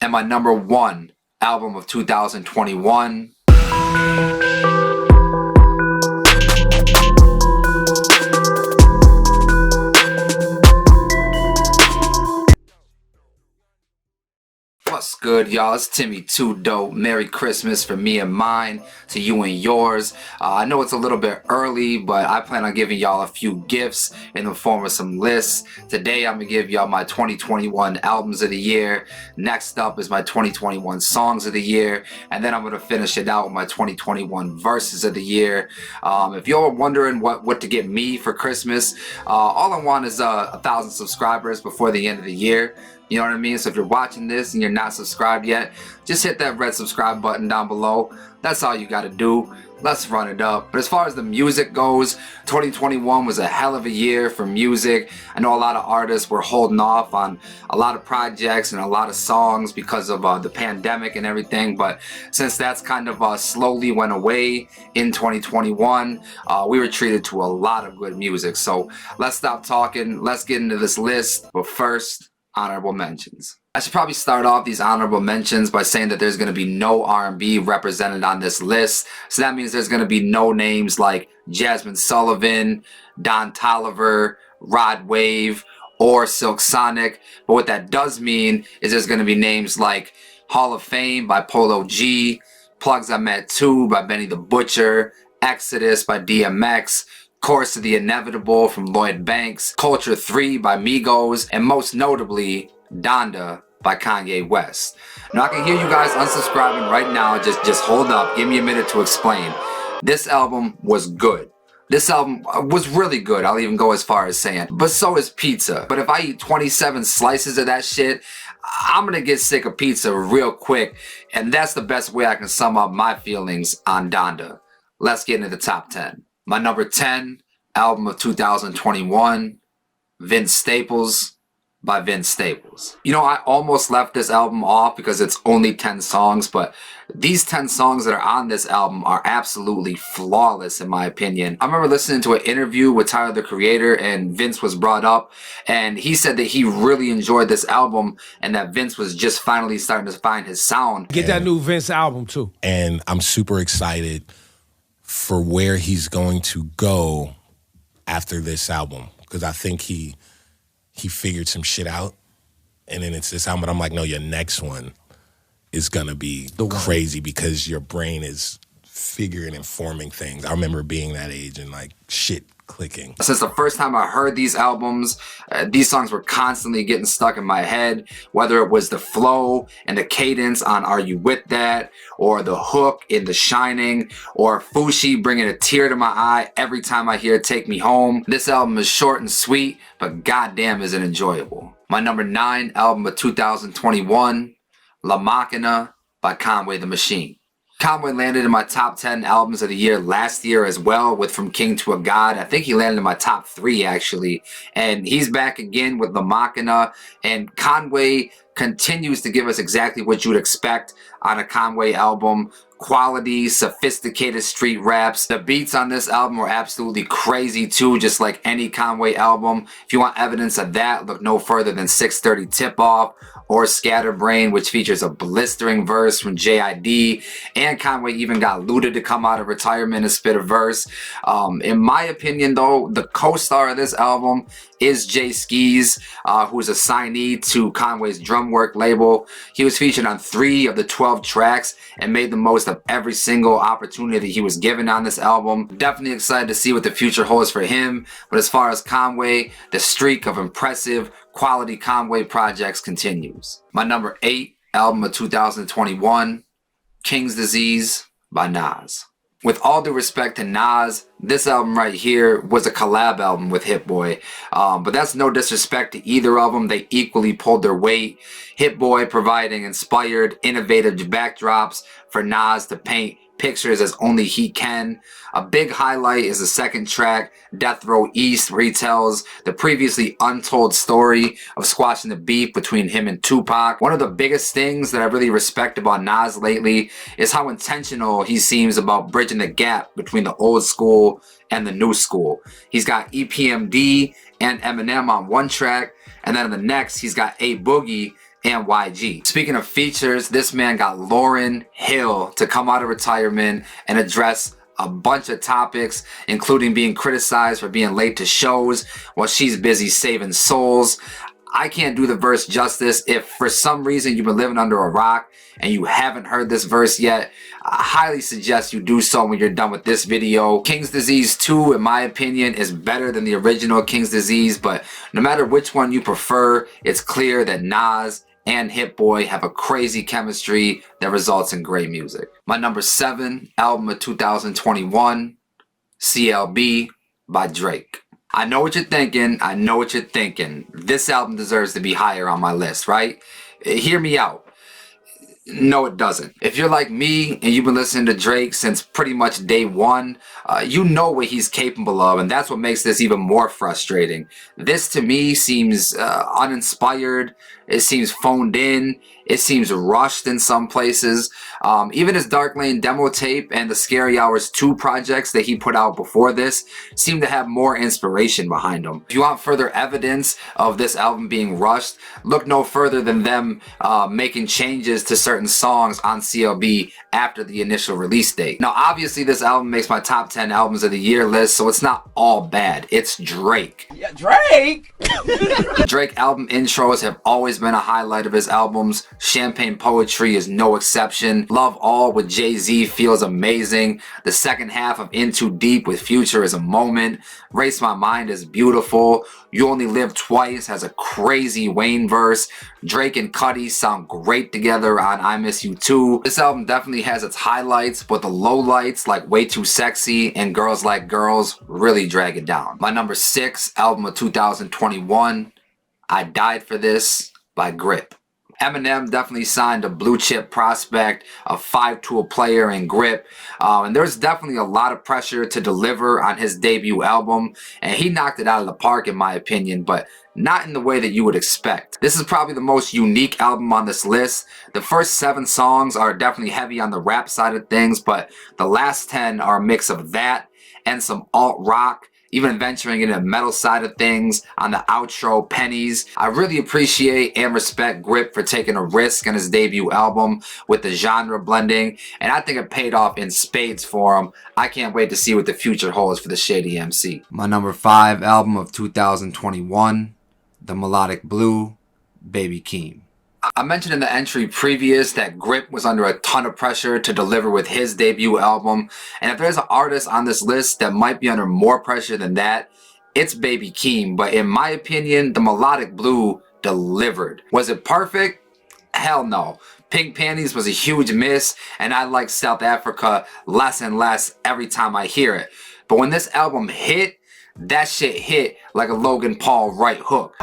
And my number one album of 2021. What's good, y'all? It's Timmy Too Dope. Merry Christmas from me and mine to you and yours. I know it's a little bit early, but I plan on giving y'all a few gifts in the form of some lists. Today, I'm gonna give y'all my 2021 albums of the year. Next up is my 2021 songs of the year, and then I'm gonna finish it out with my 2021 verses of the year. If you're wondering what to get me for Christmas, all I want is 1,000 subscribers before the end of the year. You know what I mean? So if you're watching this and you're not subscribed yet, just hit that red subscribe button down below. That's all you gotta do. Let's run it up. But as far as the music goes, 2021 was a hell of a year for music. I know a lot of artists were holding off on a lot of projects and a lot of songs because of the pandemic and everything. But since that's kind of slowly went away in 2021, we were treated to a lot of good music. So let's stop talking. Let's get into this list. But first, honorable mentions. I should probably start off these honorable mentions by saying that there's going to be no R&B represented on this list. So that means there's going to be no names like Jasmine Sullivan, Don Toliver, Rod Wave, or Silk Sonic. But what that does mean is there's going to be names like Hall of Fame by Polo G, Plugs I Met 2 by Benny the Butcher, Exodus by DMX, Course of the Inevitable from Lloyd Banks, Culture 3 by Migos, and most notably, Donda by Kanye West. Now I can hear you guys unsubscribing right now. Just hold up. Give me a minute to explain. This album was good. This album was really good. I'll even go as far as saying, but so is pizza. But if I eat 27 slices of that shit, I'm gonna get sick of pizza real quick. And that's the best way I can sum up my feelings on Donda. Let's get into the top 10. My number 10 album of 2021, Vince Staples by Vince Staples. You know, I almost left this album off because it's only 10 songs, but these 10 songs that are on this album are absolutely flawless in my opinion. I remember listening to an interview with Tyler, the Creator, and Vince was brought up, and he said that he really enjoyed this album and that Vince was just finally starting to find his sound. Get that new Vince album too. And I'm super excited for where he's going to go after this album, because I think he figured some shit out, and then it's this album. But I'm like, no, your next one is gonna be crazy because your brain is figuring and forming things. I remember being that age and like shit clicking. Since the first time I heard these albums, these songs were constantly getting stuck in my head, whether it was the flow and the cadence on Are You With That, or the hook in The Shining, or Fushi bringing a tear to my eye every time I hear Take Me Home. This album is short and sweet, but goddamn is it enjoyable. My number 9 album of 2021, La Machina by Conway the Machine. Conway landed in my top 10 albums of the year last year as well with From King to a God. I think he landed in my top 3 actually. And he's back again with La Machina. And Conway continues to give us exactly what you'd expect on a Conway album. Quality, sophisticated street raps. The beats on this album were absolutely crazy too, just like any Conway album. If you want evidence of that, look no further than 630 Tip Off or Scatterbrain, which features a blistering verse from JID. And Conway even got Luda to come out of retirement and spit a verse. In my opinion though, the co-star of this album is Jay Skis, who's a signee to Conway's Drumwork label. He was featured on 3 of the 12 tracks and made the most of every single opportunity that he was given on this album. Definitely excited to see what the future holds for him. But as far as Conway, the streak of impressive quality Conway projects continues. My number 8 album of 2021, King's Disease by Nas. With all due respect to Nas, this album right here was a collab album with Hit Boy. But that's no disrespect to either of them. They equally pulled their weight. Hit Boy providing inspired, innovative backdrops for Nas to paint pictures as only he can. A big highlight is the second track, Death Row East, where he tells the previously untold story of squashing the beef between him and Tupac. One of the biggest things that I really respect about Nas lately is how intentional he seems about bridging the gap between the old school and the new school. He's got EPMD and Eminem on one track, and then on the next he's got A Boogie and YG. Speaking of features, this man got Lauryn Hill to come out of retirement and address a bunch of topics, including being criticized for being late to shows while she's busy saving souls. I can't do the verse justice. If for some reason you've been living under a rock and you haven't heard this verse yet, I highly suggest you do so when you're done with this video. King's Disease 2, in my opinion, is better than the original King's Disease, but no matter which one you prefer, it's clear that Nas and Hit Boy have a crazy chemistry that results in great music. My number 7 album of 2021, CLB by Drake. I know what you're thinking. I know what you're thinking. This album deserves to be higher on my list, right? Hear me out. No, it doesn't. If you're like me and you've been listening to Drake since pretty much day one, you know what he's capable of, and that's what makes this even more frustrating. This to me seems uninspired. It seems phoned in. It seems rushed in some places. Even his Dark Lane demo tape and the Scary Hours 2 projects that he put out before this seem to have more inspiration behind them. If you want further evidence of this album being rushed, look no further than them making changes to certain songs on CLB after the initial release date. Now, obviously, this album makes my top 10 albums of the year list, so it's not all bad. It's Drake. Yeah, Drake! Drake album intros have always been a highlight of his albums. Champagne Poetry is no exception. Love All with Jay-Z feels amazing. The second half of In Too Deep with Future is a moment. Race My Mind is beautiful. You Only Live Twice has a crazy Wayne verse. Drake and Cudi sound great together on I Miss You Too. This album definitely has its highlights, but the lowlights like Way Too Sexy and Girls Like Girls really drag it down. My number 6 album of 2021, I Died For This by Grip. Eminem definitely signed a blue chip prospect, a 5-tool player in Grip, and there's definitely a lot of pressure to deliver on his debut album, and he knocked it out of the park in my opinion, but not in the way that you would expect. This is probably the most unique album on this list. The first 7 songs are definitely heavy on the rap side of things, but the last 10 are a mix of that and some alt-rock, even venturing into the metal side of things on the outro, Pennies. I really appreciate and respect Grip for taking a risk on his debut album with the genre blending, and I think it paid off in spades for him. I can't wait to see what the future holds for the Shady MC. My number 5 album of 2021, The Melodic Blue, Baby Keem. I mentioned in the entry previous that Grip was under a ton of pressure to deliver with his debut album, and if there's an artist on this list that might be under more pressure than that, it's Baby Keem. But in my opinion, The Melodic Blue delivered. Was it perfect? Hell no. Pink Panties was a huge miss, and I like South Africa less and less every time I hear it. But when this album hit, that shit hit like a Logan Paul right hook.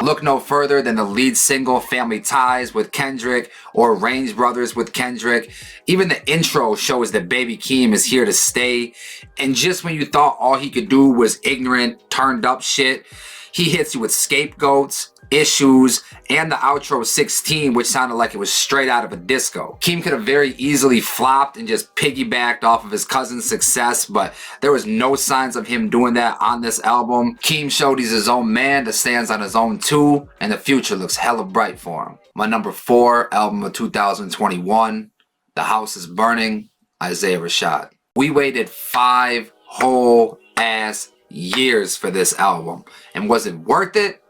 Look no further than the lead single Family Ties with Kendrick or Range Brothers with Kendrick. Even the intro shows that Baby Keem is here to stay. And just when you thought all he could do was ignorant, turned up shit, he hits you with Scapegoats, Issues, and the outro 16, which sounded like it was straight out of a disco. Keem could have very easily flopped and just piggybacked off of his cousin's success, but there was no signs of him doing that on this album. Keem showed he's his own man that stands on his own too, and the future looks hella bright for him. My number 4 album of 2021, The House Is Burning, Isaiah Rashad. We waited 5 whole ass years for this album, and was it worth it?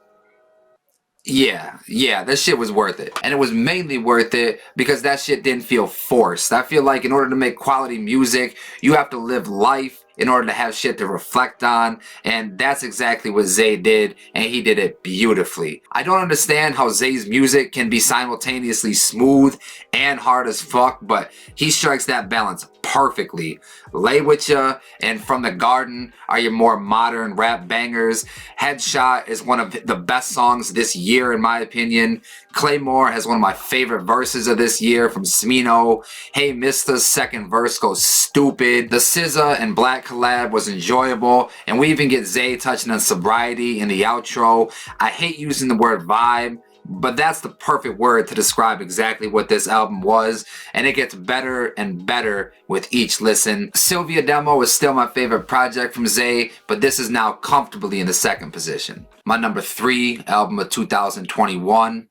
Yeah, that shit was worth it. And it was mainly worth it because that shit didn't feel forced. I feel like in order to make quality music, you have to live life in order to have shit to reflect on, and that's exactly what Zay did, and he did it beautifully. I don't understand how Zay's music can be simultaneously smooth and hard as fuck, but he strikes that balance perfectly. Lay With Ya and From the Garden are your more modern rap bangers. Headshot is one of the best songs this year in my opinion. Claymore has one of my favorite verses of this year from Smino. Hey Mista's second verse goes stupid. The SZA and Black collab was enjoyable, and we even get Zay touching on sobriety in the outro. I hate using the word vibe But that's the perfect word to describe exactly what this album was, and it gets better and better with each listen. Sylvia Demo is still my favorite project from Zay, but this is now comfortably in the second position. My number 3 album of 2021,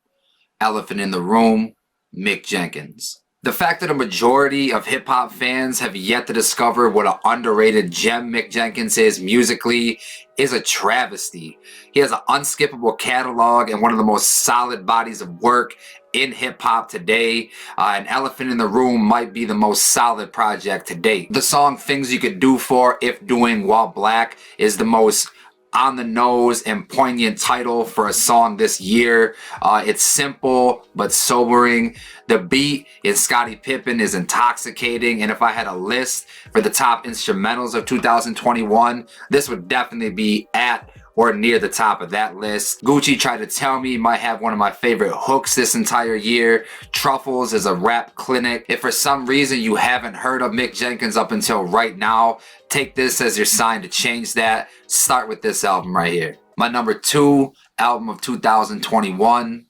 Elephant in the Room, Mick Jenkins. The fact that a majority of hip-hop fans have yet to discover what an underrated gem Mick Jenkins is musically is a travesty. He has an unskippable catalog and one of the most solid bodies of work in hip-hop today. An Elephant in the Room might be the most solid project to date. The song Things You Could Do For If Doing While Black is the most on the nose and poignant title for a song this year. It's simple but sobering. The beat in Scottie Pippen is intoxicating, and if I had a list for the top instrumentals of 2021, this would definitely be at or near the top of that list. Gucci Tried to Tell Me might have one of my favorite hooks this entire year. Truffles is a rap clinic. If for some reason you haven't heard of Mick Jenkins up until right now, take this as your sign to change that. Start with this album right here. My number 2 album of 2021,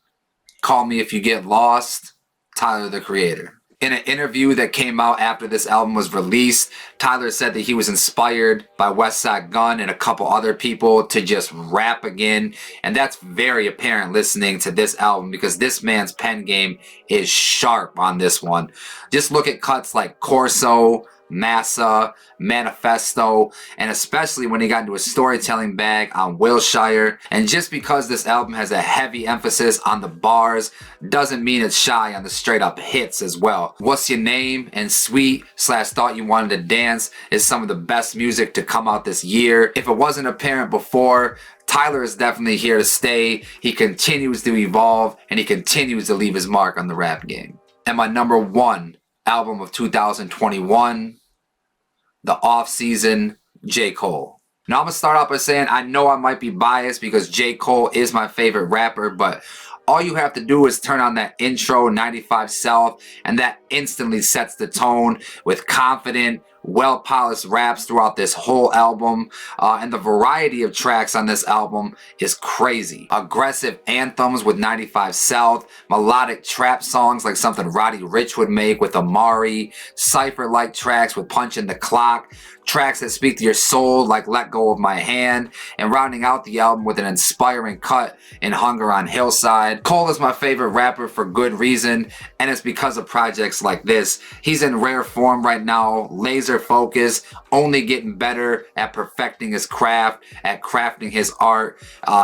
Call Me If You Get Lost, Tyler, the Creator. In an interview that came out after this album was released, Tyler said that he was inspired by Westside Gunn and a couple other people to just rap again. And that's very apparent listening to this album because this man's pen game is sharp on this one. Just look at cuts like Corso, Massa, Manifesto, and especially when he got into a storytelling bag on Wilshire. And just because this album has a heavy emphasis on the bars doesn't mean it's shy on the straight up hits as well. What's Your Name and Sweet / Thought You Wanted to Dance is some of the best music to come out this year. If it wasn't apparent before, Tyler is definitely here to stay. He continues to evolve and he continues to leave his mark on the rap game. And my number 1 album of 2021, The Off Season, J. Cole. Now I'm going to start off by saying I know I might be biased because J. Cole is my favorite rapper, but all you have to do is turn on that intro 95 South and that instantly sets the tone with confident, well-polished raps throughout this whole album, and the variety of tracks on this album is crazy. Aggressive anthems with 95 South, melodic trap songs like something Roddy Ricch would make with Amari, cypher-like tracks with Punch in the Clock, tracks that speak to your soul like Let Go of My Hand, and rounding out the album with an inspiring cut in Hunger on Hillside. Cole is my favorite rapper for good reason, and it's because of projects like this. He's in rare form right now, laser focus, only getting better at perfecting his craft, at crafting his art.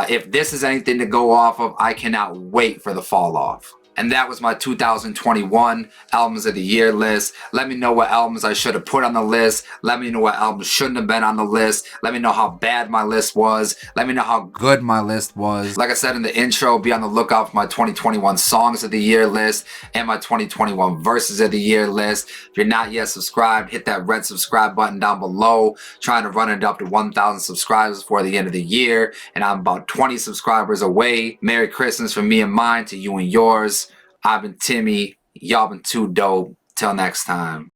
If this is anything to go off of, I cannot wait for the fall off. And that was my 2021 Albums of the Year list. Let me know what albums I should have put on the list. Let me know what albums shouldn't have been on the list. Let me know how bad my list was. Let me know how good my list was. Like I said in the intro, be on the lookout for my 2021 Songs of the Year list and my 2021 Verses of the Year list. If you're not yet subscribed, hit that red subscribe button down below. Trying to run it up to 1,000 subscribers before the end of the year. And I'm about 20 subscribers away. Merry Christmas from me and mine to you and yours. I've been Timmy. Y'all been too dope. Till next time.